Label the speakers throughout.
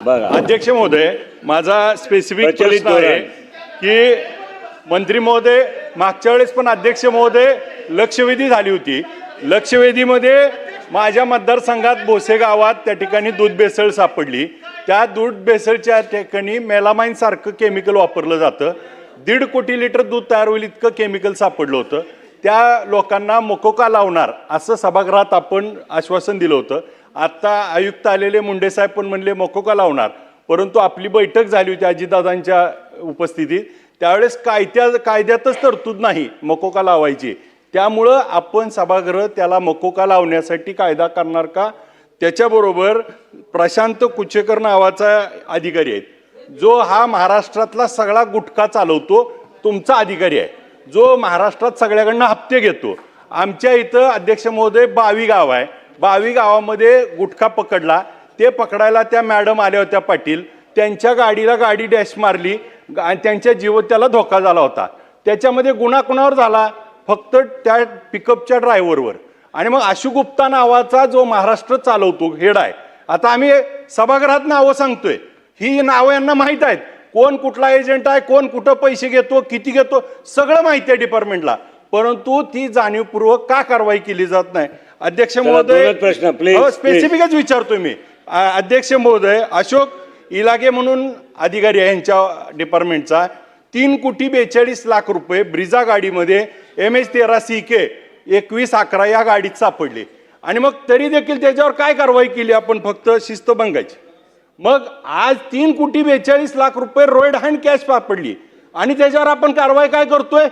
Speaker 1: अध्यक्ष महोदय, माझा स्पेसिफिक प्रश्न आहे की मंत्री महोदय, मागच्या वेळेस पण अध्यक्ष महोदय लक्षवेधी झाली होती. लक्षवेधीमध्ये माझ्या मतदारसंघात भोसे गावात त्या ठिकाणी दूध भेसळ सापडली. त्या दूध भेसळच्या ठिकाणी मेलामाइन सारखं केमिकल वापरलं जातं. 1.5 कोटी लिटर दूध तयार होईल इतकं केमिकल सापडलं होतं. त्या लोकांना मकोका लावणार असं सभागृहात आपण आश्वासन दिलं होतं. आता आयुक्त आलेले मुंडे साहेब पण म्हणले मकोका लावणार, परंतु आपली बैठक झाली होती अजितदादांच्या उपस्थितीत, त्यावेळेस कायद्यातच तरतूद नाही मकोका लावायची. त्यामुळं आपण सभागृह त्याला मकोका लावण्यासाठी कायदा करणार का? त्याच्याबरोबर प्रशांत कुचेकर नावाचा अधिकारी आहे, जो हा महाराष्ट्रातला सगळा गुटखा चालवतो, तुमचा अधिकारी आहे, जो महाराष्ट्रात सगळ्याकडनं हप्ते घेतो. आमच्या इथं अध्यक्ष महोदय 22 गाव आहे. 22 गावामध्ये गुटखा पकडला. ते पकडायला त्या मॅडम आल्या होत्या पाटील, त्यांच्या गाडीला गाडी डॅश मारली आणि त्यांच्या त्याला धोका झाला होता. त्याच्यामध्ये गुन्हा कुणावर झाला? फक्त त्या पिकअपच्या ड्रायव्हरवर. आणि मग आशु गुप्ता नावाचा जो महाराष्ट्र चालवतो हेड आहे. आता आम्ही सभागृहात नावं सांगतोय, ही नावं यांना माहीत आहेत, कोण कुठला एजंट आहे, कोण कुठं पैसे घेतो, किती घेतो, सगळं माहिती आहे डिपार्टमेंटला, परंतु ती जाणीवपूर्वक का कारवाई केली जात नाही? अध्यक्ष महोदय, स्पेसिफिकच विचारतोय मी. अध्यक्ष महोदय, अशोक इलागे म्हणून अधिकारी आहे यांच्या डिपार्टमेंटचा, 3,42,00,000 रुपये ब्रिझा गाडीमध्ये MH13 CK 2111 या गाडीत सापडले. आणि मग तरी देखील त्याच्यावर काय कारवाई केली आपण? फक्त शिस्तभंगाची. मग आज 3,42,00,000 रुपये रोड हँड कॅश सापडली आणि त्याच्यावर आपण कारवाई काय करतोय?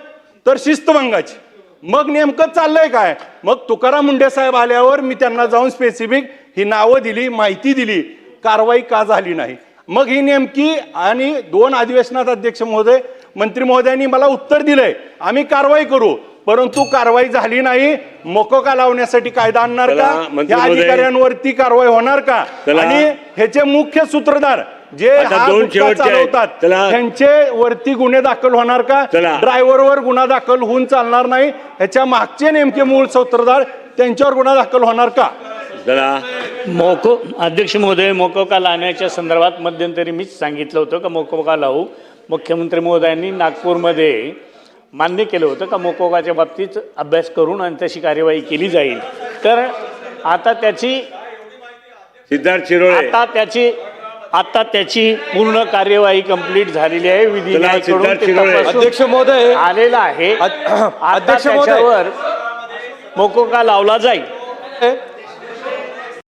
Speaker 1: तर शिस्तभंगाची. मग नेमकं चाललंय काय? मग तुकाराम मुंडे साहेब आल्यावर मी त्यांना जाऊन स्पेसिफिक ही नावं दिली, माहिती दिली, कारवाई का झाली नाही? मग ही नेमकी, आणि 2 अधिवेशनात अध्यक्ष महोदय मंत्री महोदयांनी मला उत्तर दिलंय, आम्ही कारवाई करू, परंतु कारवाई झाली नाही. मकोका लावण्यासाठी कायदा आणणार का? या अधिकाऱ्यांवरती कारवाई होणार का? आणि ह्याचे मुख्य सूत्रधार जे चालवतात त्यांचे वरती गुन्हे दाखल होणार का? ड्रायव्हरवर गुन्हा दाखल होऊन चालणार नाही. ह्याच्या मागचे नेमके मूळ सूत्रधार त्यांच्यावर गुन्हा दाखल होणार का?
Speaker 2: अध्यक्ष महोदय, मोकोका लावण्याच्या संदर्भात मध्यंतरी मीच सांगितलं होतं का मोकोका लावू. मुख्यमंत्री महोदयांनी नागपूरमध्ये मान्य केलं होतं का मोकोकाच्या बाबतीत अभ्यास करून आणि तशी कार्यवाही केली जाईल. तर आता त्याची
Speaker 3: सिद्धार्थ शिरोळे
Speaker 2: आता त्याची पूर्ण कार्यवाही कंप्लीट झालेली आहे. विधी
Speaker 4: अध्यक्ष महोदय
Speaker 2: आलेला आहे.
Speaker 4: अध्यक्ष
Speaker 2: त्याच्यावर मोकोका लावला जाईल.